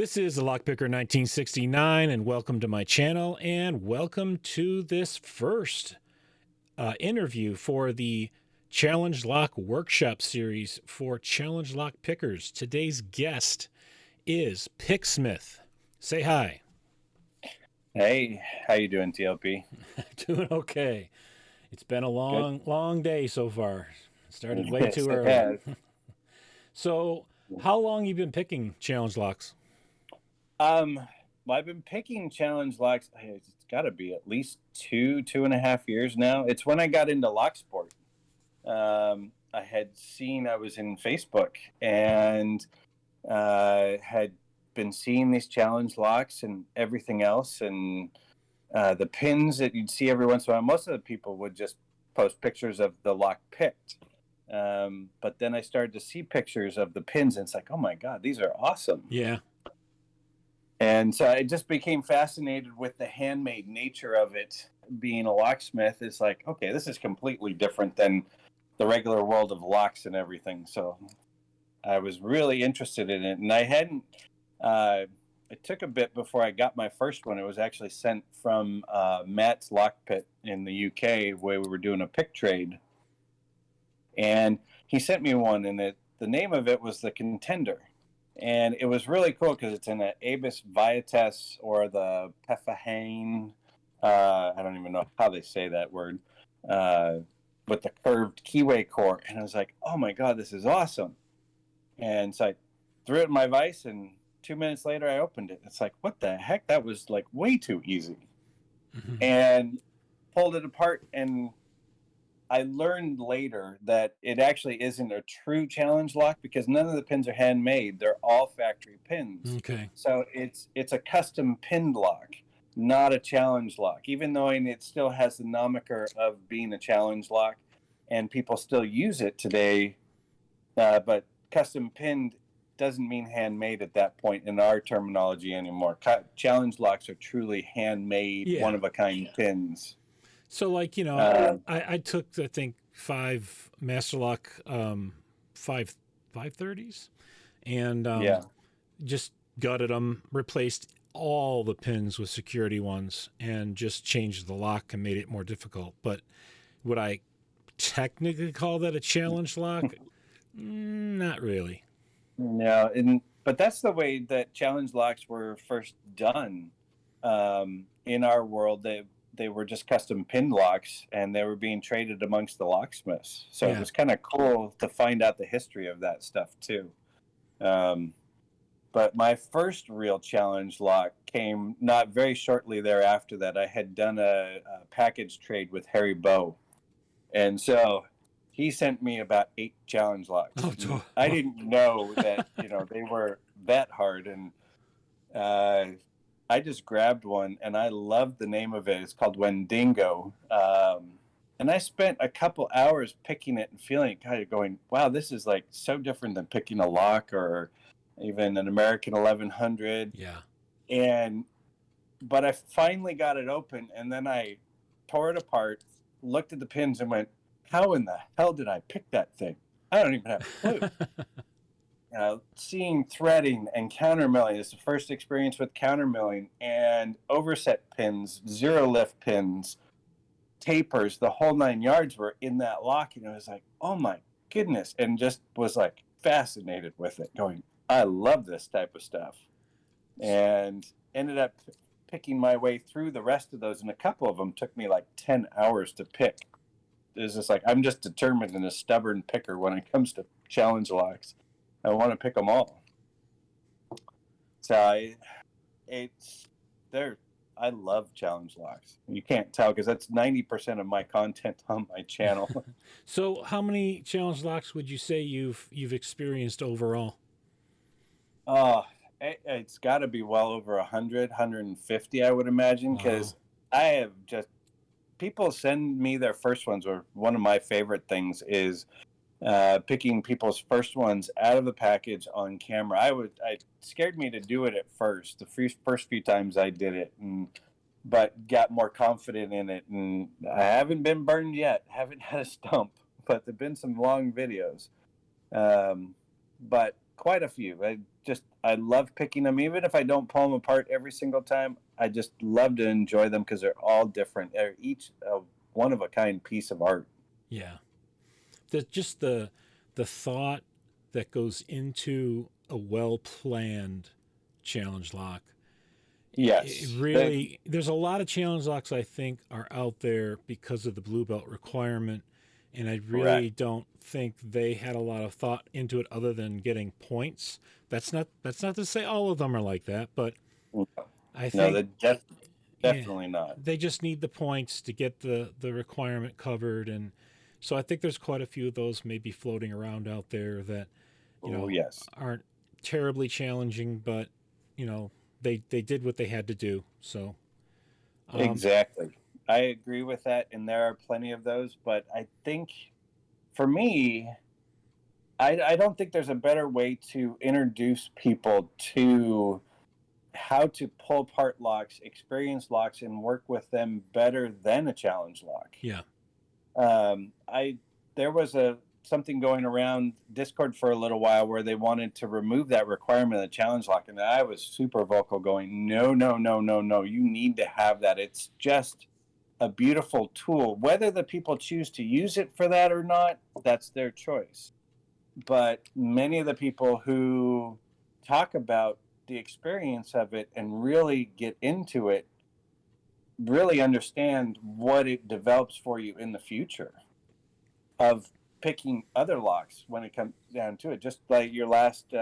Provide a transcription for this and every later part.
This is the Lockpicker 1969, and welcome to my channel, and welcome to this first interview for the Challenge Lock Workshop series for Challenge Lock Pickers. Today's guest is PickSmith. Say hi. Hey, how you doing, TLP? Doing okay. It's been a Good. long day so far. Started way Yes, too it early. has. So, how long you been picking Challenge Locks? Well, I've been picking challenge locks. It's got to be at least 2.5 years now. It's when I got into lock sport. I was in Facebook and had been seeing these challenge locks and everything else, and the pins that you'd see every once in a while. Most of the people would just post pictures of the lock picked. But then I started to see pictures of the pins, and it's like, oh my God, these are awesome. Yeah. And so I just became fascinated with the handmade nature of it. Being a locksmith is like, okay, this is completely different than the regular world of locks and everything. So I was really interested in it. And I hadn't, it took a bit before I got my first one. It was actually sent from Matt's Lock Pit in the UK, where we were doing a pick trade. And he sent me one, and the name of it was the Contender. And it was really cool because it's in an Abus Vietas or the Pefahane. I don't even know how they say that word. With the curved keyway core. And I was like, oh my God, this is awesome. And so I threw it in my vise, and 2 minutes later I opened it. It's like, what the heck? That was like way too easy. Mm-hmm. And pulled it apart, and I learned later that it actually isn't a true challenge lock because none of the pins are handmade. They're all factory pins. Okay. So it's a custom pinned lock, not a challenge lock, even though it still has the moniker of being a challenge lock, and people still use it today. But custom pinned doesn't mean handmade at that point in our terminology anymore. Challenge locks are truly handmade, Yeah. one-of-a-kind pins. So, like, I took, I think, 5 Master Lock 530s and Yeah. just gutted them, replaced all the pins with security ones, and just changed the lock and made it more difficult. But would I technically call that a challenge lock? Not really. No, but that's the way that challenge locks were first done. In our world, they were just custom pin locks, and they were being traded amongst the locksmiths. So Yeah. it was kind of cool to find out the history of that stuff too. But my first real challenge lock came not very shortly thereafter. That I had done a package trade with Harry Bow, and so he sent me about 8 challenge locks. I didn't know that they were that hard, and I just grabbed one, and I loved the name of it. It's called Wendigo, and I spent a couple hours picking it and feeling it, kind of going, "Wow, this is like so different than picking a lock or even an American 1100." Yeah. But I finally got it open, and then I tore it apart, looked at the pins, and went, how in the hell did I pick that thing? I don't even have a clue. Seeing threading and countermilling is the first experience with countermilling, and overset pins, zero lift pins, tapers, the whole 9 yards were in that lock. And I was like, oh my goodness. And just was like fascinated with it, going, I love this type of stuff. And ended up picking my way through the rest of those, and a couple of them took me like 10 hours to pick. It's just like, I'm just determined and a stubborn picker when it comes to challenge locks. I want to pick them all. So I love challenge locks. You can't tell because that's 90% of my content on my channel. So, how many challenge locks would you say you've experienced overall? It's got to be well over 100, 150, I would imagine, because I have just people send me their first ones, or one of my favorite things is picking people's first ones out of the package on camera. It scared me to do it at first, the first few times I did it, but got more confident in it, and I haven't been burned yet, haven't had a stump, but there've been some long videos. But quite a few. I love picking them, even if I don't pull them apart every single time. I just love to enjoy them because they're all different. They're each a one of a kind piece of art. Yeah. Just the thought that goes into a well planned challenge lock. It Yes, really, there's a lot of challenge locks I think are out there because of the blue belt requirement, and I correct. really don't think they had a lot of thought into it other than getting points. That's not to say all of them are like that, but No, I no, think yeah, definitely not. they just need the points to get the requirement covered, and so I think there's quite a few of those maybe floating around out there that Oh yes, aren't terribly challenging, but they did what they had to do. So um, exactly. I agree with that, and there are plenty of those. But I think for me, I don't think there's a better way to introduce people to how to pull apart locks, experience locks, and work with them better than a challenge lock. yeah, I There was a something going around Discord for a little while where they wanted to remove that requirement of the challenge lock, and I was super vocal, going, "No, no, no, no, no! You need to have that. It's just a beautiful tool. Whether the people choose to use it for that or not, that's their choice." But many of the people who talk about the experience of it and really get into it really understand what it develops for you in the future of picking other locks when it comes down to it. Just like your last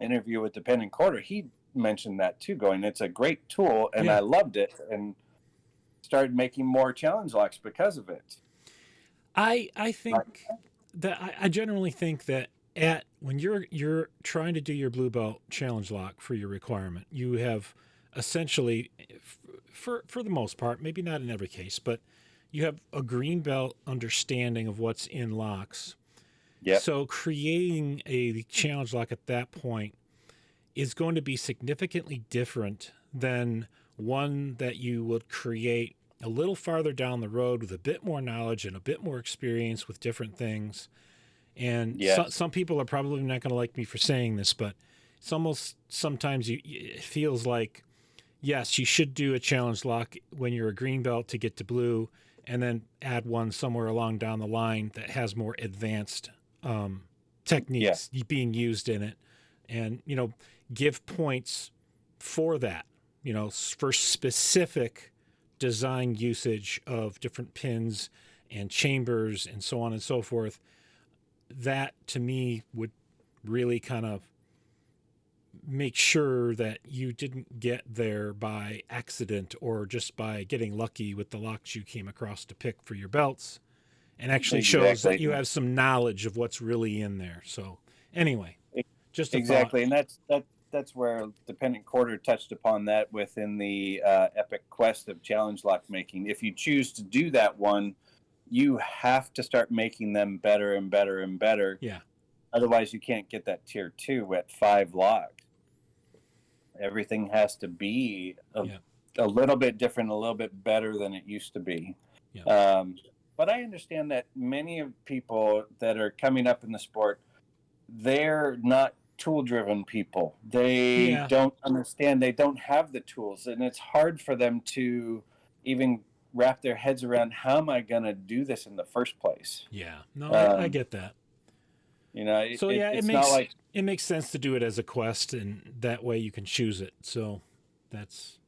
interview with the Pen and Quarter, he mentioned that too, going, it's a great tool and yeah. I loved it and started making more challenge locks because of it. I think that I generally think that at when you're trying to do your blue belt challenge lock for your requirement, you have essentially, for the most part, maybe not in every case, but you have a green belt understanding of what's in locks. Yep. So creating a challenge lock at that point is going to be significantly different than one that you would create a little farther down the road with a bit more knowledge and a bit more experience with different things. And Yes. some people are probably not going to like me for saying this, but it's almost sometimes it feels like, yes, you should do a challenge lock when you're a green belt to get to blue, and then add one somewhere along down the line that has more advanced Yeah. techniques being used in it, and give points for that. For specific design usage of different pins and chambers and so on and so forth. That to me would really kind of make sure that you didn't get there by accident or just by getting lucky with the locks you came across to pick for your belts, and actually shows that Exactly. you have some knowledge of what's really in there. So, anyway, just a thought. Exactly, and that's where the Pennant Quarter touched upon that within the epic quest of challenge lock making. If you choose to do that one, you have to start making them better and better and better. Yeah. Otherwise, you can't get that tier 2 at 5 locks. Everything has to be Yeah. a little bit different, a little bit better than it used to be. Yeah. But I understand that many of people that are coming up in the sport, they're not tool driven people. They Yeah. don't understand, they don't have the tools, and it's hard for them to even wrap their heads around, how am I going to do this in the first place. Yeah. No, I um, get that. So yeah, it's not like, it makes sense to do it as a quest, and that way you can choose it. So that's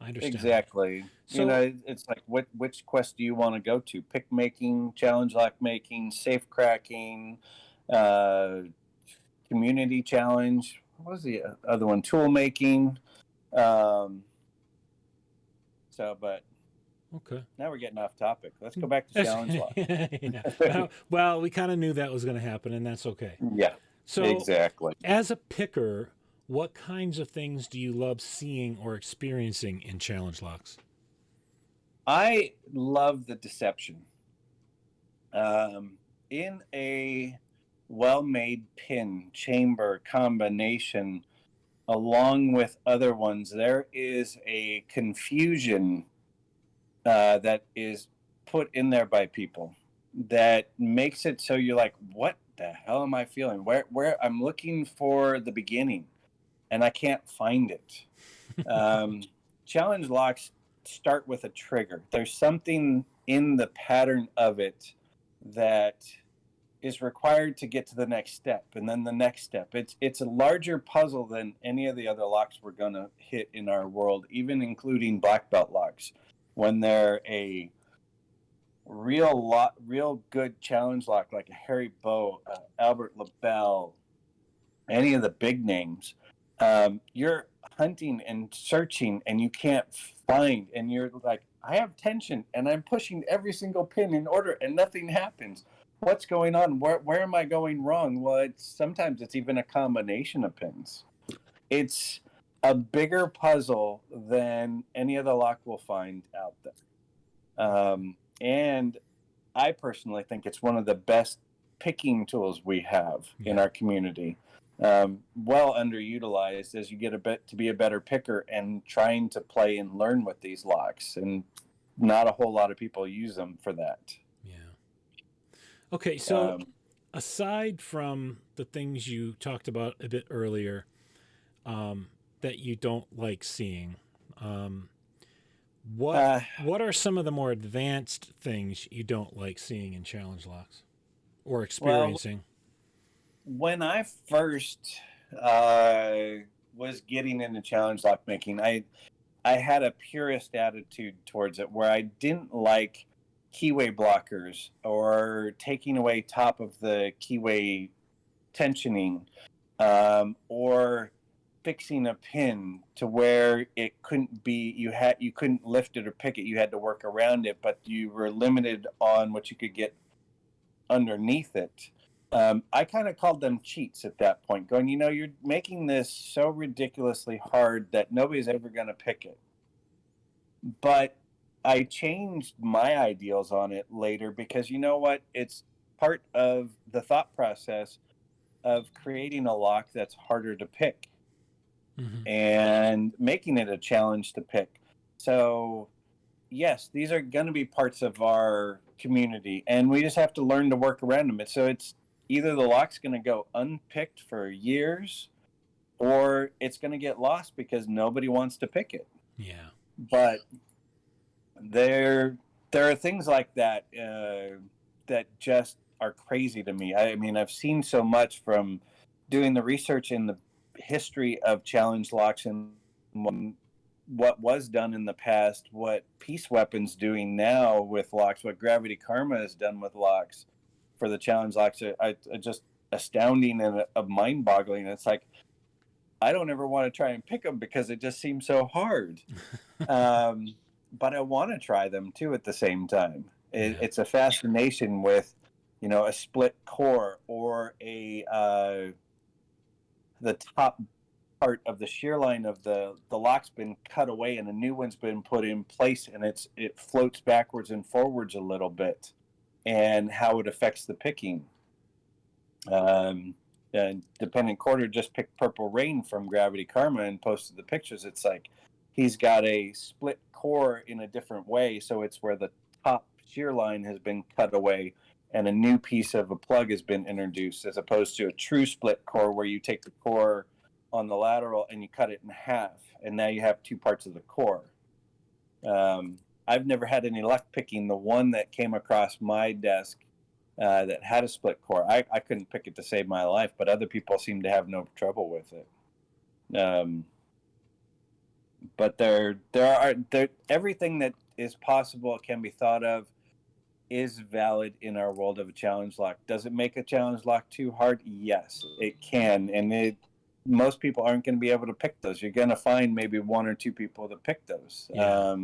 I understand that. exactly, So it's like, which quest do you want to go to? Pick making, challenge lock making, safe cracking, uh, community challenge, what was the other one, tool making. um, but okay. now we're getting off topic. Let's go back to challenge lock. Yeah. Well, we kind of knew that was going to happen, and that's okay. Yeah, So, exactly. as a picker, what kinds of things do you love seeing or experiencing in challenge locks? I love the deception. In a well-made pin chamber combination, along with other ones, there is a confusion that is put in there by people that makes it so you're like, what the hell am I feeling? Where I'm looking for the beginning and I can't find it. Um, challenge locks start with a trigger. There's something in the pattern of it that is required to get to the next step, and then the next step. It's a larger puzzle than any of the other locks we're gonna hit in our world, even including black belt locks. When they're a real good challenge lock like a Harry Bow, Albert LaBelle, any of the big names, you're hunting and searching and you can't find, and you're like, I have tension and I'm pushing every single pin in order and nothing happens. What's going on? Where am I going wrong? Well, sometimes it's even a combination of pins. It's a bigger puzzle than any other lock we'll find out there. And I personally think it's one of the best picking tools we have in our community. Well underutilized as you get a bit to be a better picker and trying to play and learn with these locks, and not a whole lot of people use them for that. Yeah. Okay, so aside from the things you talked about a bit earlier, that you don't like seeing, what are some of the more advanced things you don't like seeing in challenge locks or experiencing? Well, when I first was getting into challenge lock making, I had a purist attitude towards it, where I didn't like keyway blockers or taking away top of the keyway tensioning, or fixing a pin to where it couldn't be, you couldn't lift it or pick it, you had to work around it, but you were limited on what you could get underneath it. I kind of called them cheats at that point, going, you're making this so ridiculously hard that nobody's ever going to pick it. But I changed my ideals on it later, because you know what? It's part of the thought process of creating a lock that's harder to pick, and making it a challenge to pick. So yes, these are going to be parts of our community, and we just have to learn to work around them. So it's either the lock's going to go unpicked for years, or it's going to get lost because nobody wants to pick it. Yeah. But there are things like that that just are crazy to me. I mean, I've seen so much from doing the research in the history of challenge locks, and what was done in the past, what Peace Weapon's doing now with locks, what Gravity Karma has done with locks for the challenge locks, are just astounding and mind-boggling. It's like, I don't ever want to try and pick them because it just seems so hard. But I want to try them too at the same time. It's a fascination with, a split core, or the top part of the shear line of the lock's been cut away and a new one's been put in place, and it floats backwards and forwards a little bit, and how it affects the picking. And Dependent Quarter just picked Purple Rain from Gravity Karma and posted the pictures. It's like he's got a split core in a different way, so it's where the top shear line has been cut away and a new piece of a plug has been introduced, as opposed to a true split core where you take the core on the lateral and you cut it in half, and now you have two parts of the core. I've never had any luck picking the one that came across my desk that had a split core. I couldn't pick it to save my life, but other people seem to have no trouble with it. But there are everything that is possible, can be thought of, is valid in our world of a challenge lock. Does it make a challenge lock too hard? Yes, it can, and most people aren't going to be able to pick those. You're going to find maybe one or two people that pick those. Yeah.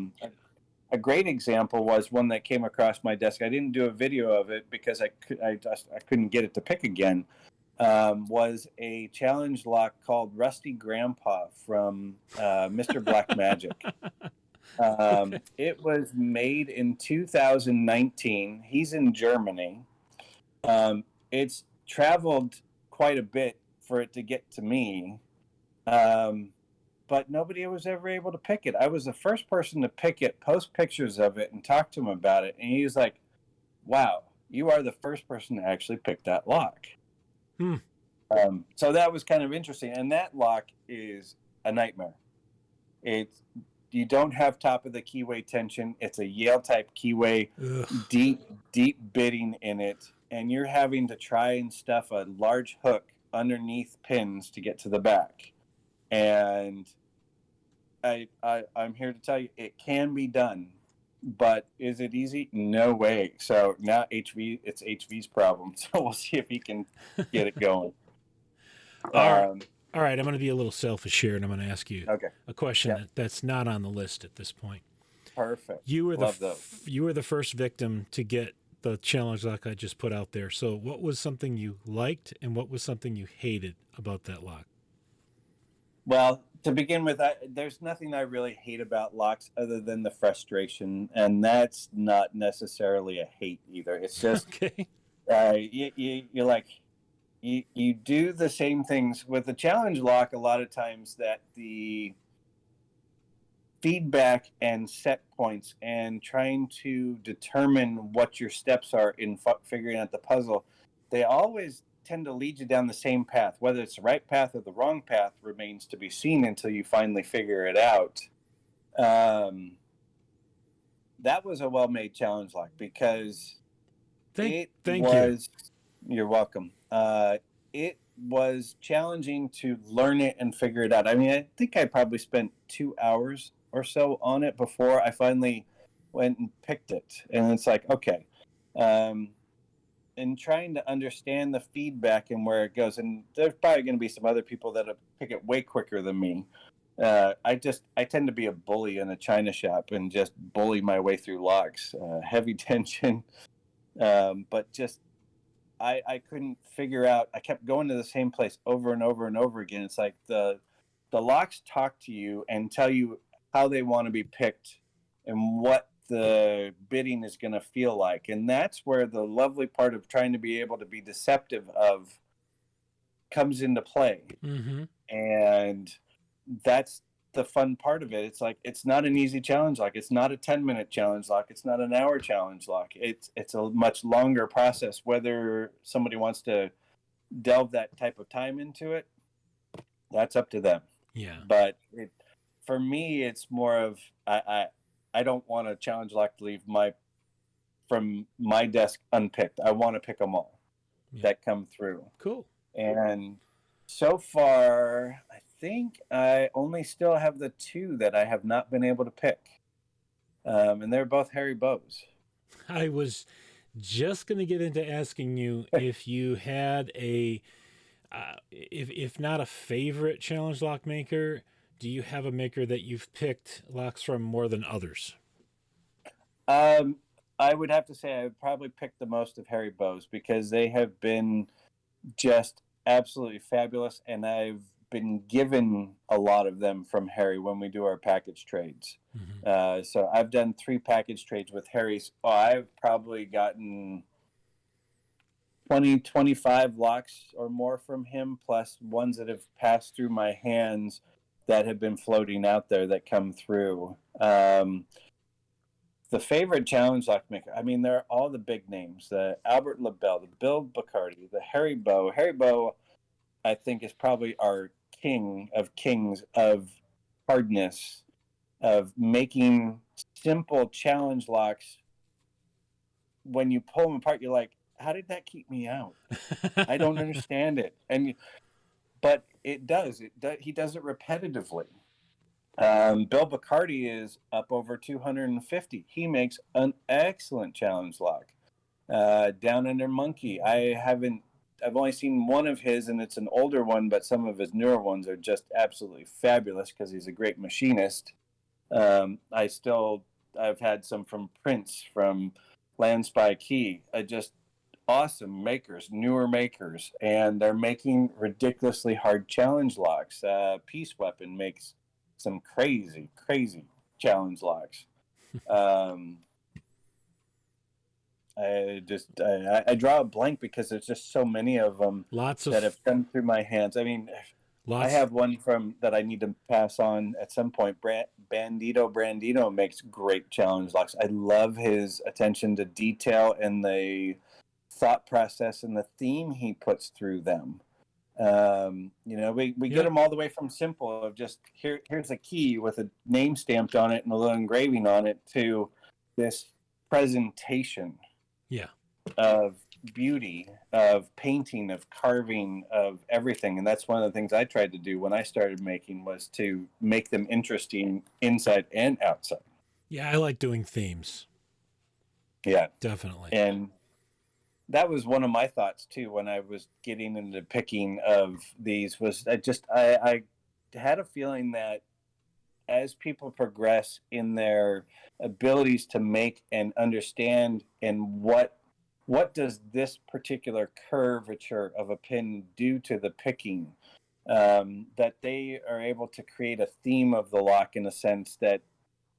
A great example was one that came across my desk. I didn't do a video of it because I couldn't get it to pick again. Was a challenge lock called Rusty Grandpa from Mr. Black Magic. It was made in 2019. He's in Germany. It's traveled quite a bit for it to get to me. But nobody was ever able to pick it. I was the first person to pick it, post pictures of it, and talk to him about it. And he was like, wow, you are the first person to actually pick that lock. Hmm. So that was kind of interesting. And that lock is a nightmare. It's you don't have top of the keyway tension. It's a Yale type keyway, Ugh. deep bitting in it, and you're having to try and stuff a large hook underneath pins to get to the back. And I'm here to tell you it can be done, but is it easy? No way. So now it's HV's problem. So we'll see if he can get it going. All right. Um, All right. I'm going to be a little selfish here, and I'm going to ask you okay. a question Yep. that's not on the list at this point. Perfect. You were Love those. you were the first victim to get the challenge lock I just put out there. So, what was something you liked, and what was something you hated about that lock? Well, to begin with, there's nothing I really hate about locks other than the frustration, and that's not necessarily a hate either. It's just Okay. you're like you do the same things with the challenge lock. A lot of times that the feedback and set points and trying to determine what your steps are in figuring out the puzzle, they always tend to lead you down the same path. Whether it's the right path or the wrong path remains to be seen until you finally figure it out. That was a well-made challenge lock because Thank you. was. You're welcome. It was challenging to learn it and figure it out. I mean, I think I probably spent 2 hours or so on it before I finally went and picked it. And it's like, okay, and trying to understand the feedback and where it goes. And there's probably going to be some other people that pick it way quicker than me. I tend to be a bully in a china shop and just bully my way through locks, heavy tension, but just I couldn't figure out. I kept going to the same place over and over and over again. It's like the locks talk to you and tell you how they want to be picked and what the bidding is going to feel like. And that's where the lovely part of trying to be able to be deceptive of comes into play. Mm-hmm. And that's the fun part of it. It's like it's not an easy challenge lock. It's not a 10-minute challenge lock. It's not an hour challenge lock. It's a much longer process. Whether somebody wants to delve that type of time into it, that's up to them. Yeah. But for me, it's more of I don't want a challenge lock to leave from my desk unpicked. I want to pick them all that come through. Cool. And so far, I think I only still have the two that I have not been able to pick. And they're both Harry Bows. I was just going to get into asking you if you had if not a favorite challenge lock maker, do you have a maker that you've picked locks from more than others? I would have to say I would probably pick the most of Harry Bows because they have been just absolutely fabulous, and I've been given a lot of them from Harry when we do our package trades. Mm-hmm. So I've done 3 package trades with Harry's. I've probably gotten 20, 25 locks or more from him, plus ones that have passed through my hands that have been floating out there that come through. The favorite challenge lock maker, I mean, they're all the big names: the Albert LaBelle, the Bill Bacardi, the Harry Bow. Harry Bow, I think, is probably our king of kings of hardness, of making simple challenge locks. When you pull them apart, you're like, how did that keep me out? I don't understand it. But it does. He does it repetitively. Bill Bacardi is up over 250. He makes an excellent challenge lock. Down Under Monkey, I've only seen one of his, and it's an older one, but some of his newer ones are just absolutely fabulous because he's a great machinist. I've had some from Prince, from Land Spy Key, just awesome makers, newer makers, and they're making ridiculously hard challenge locks. Peace Weapon makes some crazy challenge locks. I draw a blank because there's just so many of them that have come through my hands. I mean, I have one that I need to pass on at some point. Brandito makes great challenge locks. I love his attention to detail and the thought process and the theme he puts through them. We get Yep. them all the way from simple of just here's a key with a name stamped on it and a little engraving on it to this presentation Yeah. of beauty, of painting, of carving, of everything. And that's one of the things I tried to do when I started making, was to make them interesting inside and outside. Yeah, I like doing themes. Yeah, Definitely. and that was one of my thoughts too when I was getting into picking of these. Was I had a feeling that as people progress in their abilities to make and understand, and what does this particular curvature of a pin do to the picking, that they are able to create a theme of the lock, in a sense that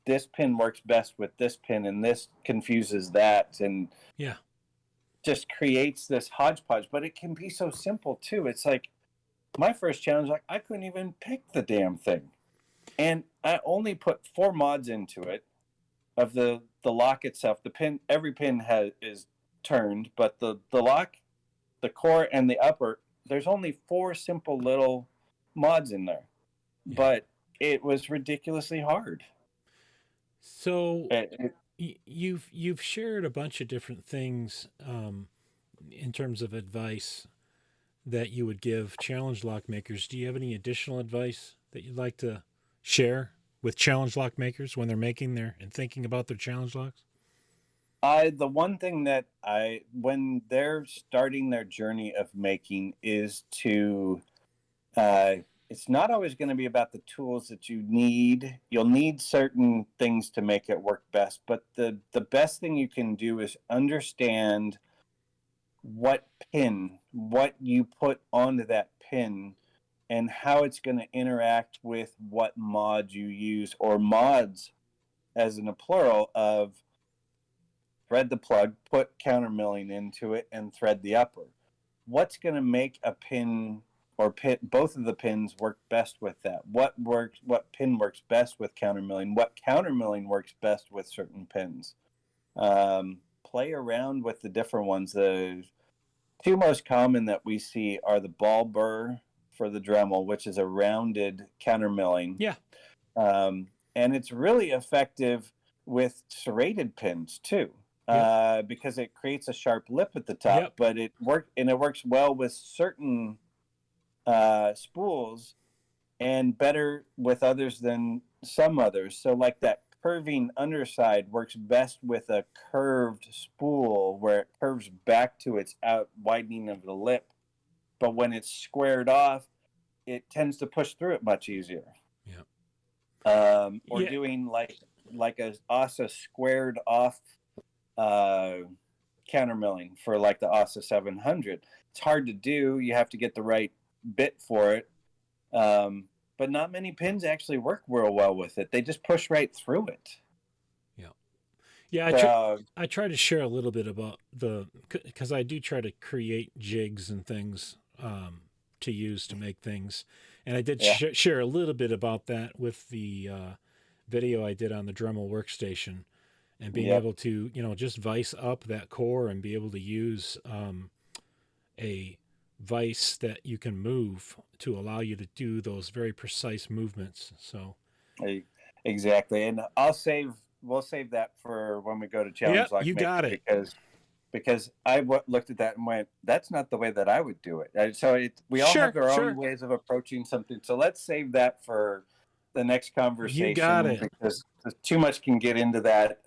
this pin works best with this pin and this confuses that, and Yeah. just creates this hodgepodge. But it can be so simple too. It's like my first challenge, like I couldn't even pick the damn thing, and I only put 4 mods into it of the lock itself. The pin, every pin is turned, but the lock, the core, and the upper, there's only 4 simple little mods in there. Yeah. But it was ridiculously hard. So you've shared a bunch of different things in terms of advice that you would give challenge lock makers. Do you have any additional advice that you'd like to share with challenge lock makers when they're making their and thinking about their challenge locks? The one thing that when they're starting their journey of making, is to, it's not always going to be about the tools that you need. You'll need certain things to make it work best, but the best thing you can do is understand what you put onto that pin, and how it's going to interact with what mod you use, or mods as in a plural of thread the plug, put countermilling into it, and thread the upper. What's going to make a pin or both of the pins work best with that? What pin works best with countermilling? What countermilling works best with certain pins? Play around with the different ones. The 2 most common that we see are the ball burr for the Dremel, which is a rounded countermilling. Yeah. And it's really effective with serrated pins too. Because it creates a sharp lip at the top, but it works well with certain spools, and better with others than some others. So like that curving underside works best with a curved spool, where it curves back to its out widening of the lip. But when it's squared off, it tends to push through it much easier. Doing like a ASA squared off countermilling for like the ASA 700. It's hard to do. You have to get the right bit for it. But not many pins actually work real well with it. They just push right through it. Yeah. I try to share a little bit about because I do try to create jigs and things to use to make things. And I did share a little bit about that with the video I did on the Dremel workstation, and being able to, just vise up that core and be able to use a vise that you can move to allow you to do those very precise movements. So exactly. And we'll save that for when we go to challenge lock. You got it. Because I looked at that and went, that's not the way that I would do it. So we all have our own ways of approaching something. So let's save that for the next conversation. You got it. Because too much can get into that.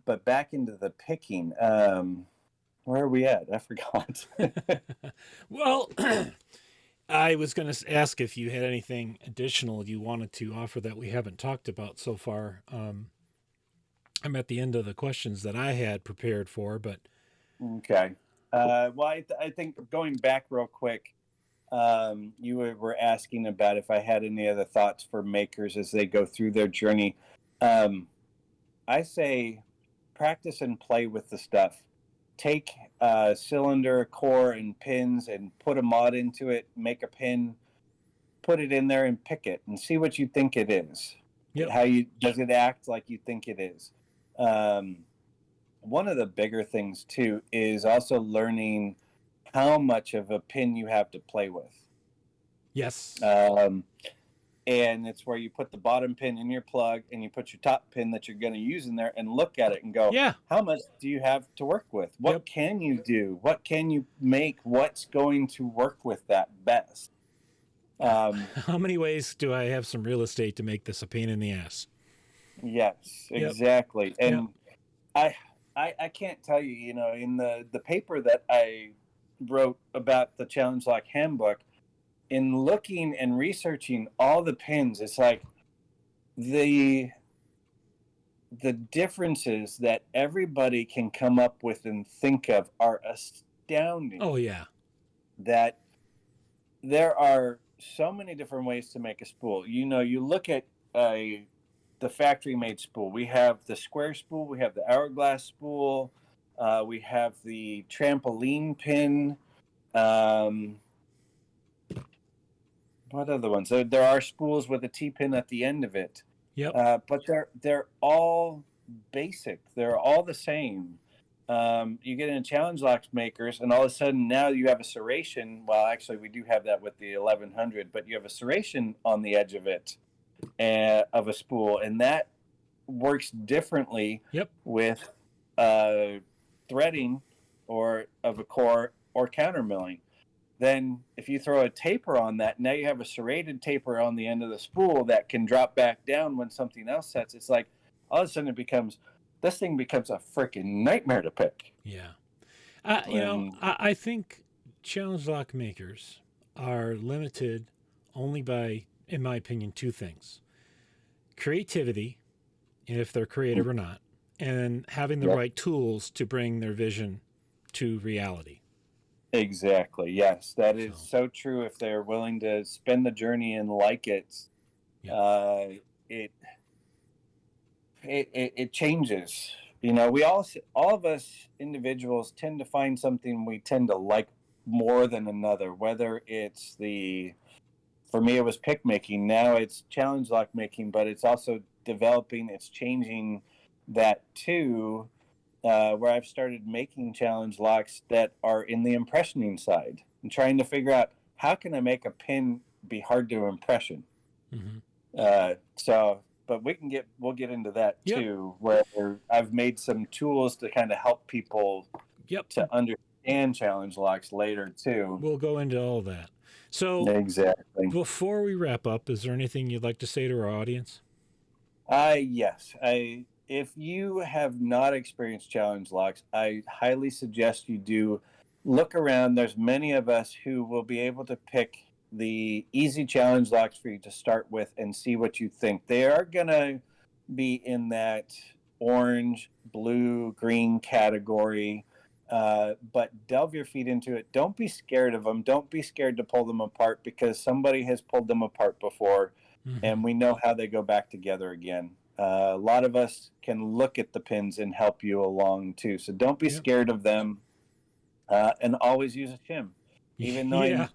But back into the picking. Where are we at? I forgot. Well, I was going to ask if you had anything additional you wanted to offer that we haven't talked about so far. I'm at the end of the questions that I had prepared for, but okay. Well, I think going back real quick, you were asking about if I had any other thoughts for makers as they go through their journey. I say practice and play with the stuff. Take a cylinder, core, and pins, and put a mod into it. Make a pin, put it in there, and pick it, and see what you think it is. Yep. Does it act like you think it is? one of the bigger things too is also learning how much of a pin you have to play with. Yes. And it's where you put the bottom pin in your plug and you put your top pin that you're going to use in there and look at it and go, Yeah. how much do you have to work with? What Yep. can you do? What can you make? What's going to work with that best? How many ways do I have some real estate to make this a pain in the ass? Yes, Yep. exactly. Yep. And I can't tell you, you know, in the paper that I wrote about the Challenge Lock Handbook, in looking and researching all the pins, it's like the differences that everybody can come up with and think of are astounding. Oh, yeah. That there are so many different ways to make a spool. You know, you look at the factory made spool. We have the square spool, we have the hourglass spool, we have the trampoline pin. What other ones? There are spools with a T-pin at the end of it. Yep. But they're all basic. They're all the same. You get into challenge locks makers, and all of a sudden now you have a serration. Well, actually, we do have that with the 1100, but you have a serration on the edge of it, of a spool, and that works differently Yep. with threading or of a core or counter milling. Then if you throw a taper on that, now you have a serrated taper on the end of the spool that can drop back down when something else sets. It's like all of a sudden this thing becomes a freaking nightmare to pick. Yeah. And I think challenge lock makers are limited only by, in my opinion, two things: creativity, and if they're creative or not, and having the right tools to bring their vision to reality. exactly. Yes, that is so true. If they're willing to spend the journey and like it, it it changes. You know, we all of us individuals tend to find something we tend to like more than another. Whether it's for me, it was pick making. Now it's challenge lock making, but it's also developing. It's changing that too. Where I've started making challenge locks that are in the impressioning side and trying to figure out how can I make a pin be hard to impression. But we'll get into that too, where I've made some tools to kind of help people to understand challenge locks later too. We'll go into all that. So exactly. Before we wrap up, is there anything you'd like to say to our audience? Yes. If you have not experienced challenge locks, I highly suggest you do look around. There's many of us who will be able to pick the easy challenge locks for you to start with and see what you think. They are going to be in that orange, blue, green category. But delve your feet into it. Don't be scared of them. Don't be scared to pull them apart, because somebody has pulled them apart before, and we know how they go back together again. A lot of us can look at the pins and help you along too. So don't be scared of them, and always use a shim. Even though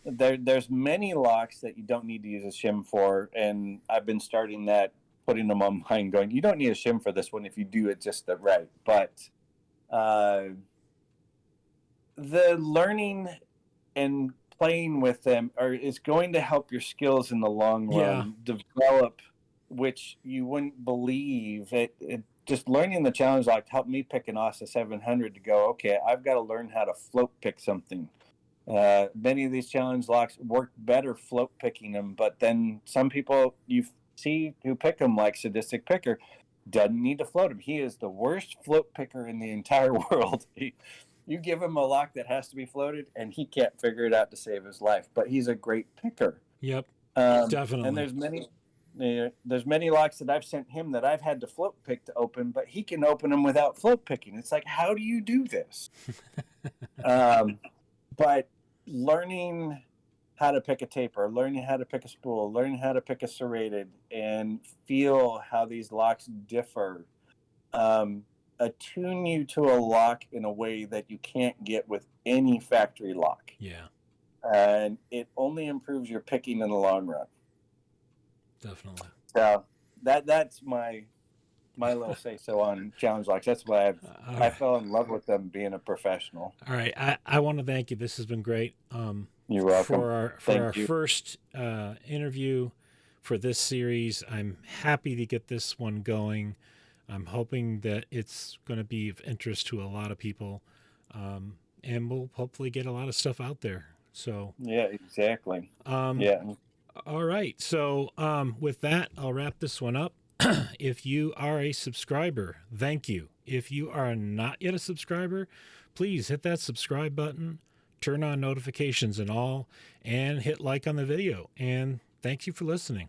there's many locks that you don't need to use a shim for, and I've been starting that, putting them on mine, going, you don't need a shim for this one if you do it just right. But the learning and playing with them is going to help your skills in the long run develop, which you wouldn't believe. Just learning the challenge lock helped me pick an ASA 700 to go, okay, I've got to learn how to float pick something. Many of these challenge locks work better float picking them, but then some people you see who pick them, like Sadistic Picker, doesn't need to float him. He is the worst float picker in the entire world. You give him a lock that has to be floated, and he can't figure it out to save his life. But he's a great picker. Definitely. And there's many locks that I've sent him that I've had to float pick to open, but he can open them without float picking. It's like, how do you do this? But learning how to pick a taper, learning how to pick a spool, learning how to pick a serrated, and feel how these locks differ, attune you to a lock in a way that you can't get with any factory lock. And it only improves your picking in the long run. Definitely. So that's my my little say so on challenge locks. That's why All I right. fell in love with them being a professional. All right. I want to thank you. This has been great. You're welcome. For our Thank you. first interview for this series, I'm happy to get this one going. I'm hoping that it's going to be of interest to a lot of people, and we'll hopefully get a lot of stuff out there. So, Yeah, exactly. um, Yeah. all right. So, with that, I'll wrap this one up. If you are a subscriber, thank you. If you are not yet a subscriber, please hit that subscribe button, turn on notifications and all, and hit like on the video. And thank you for listening.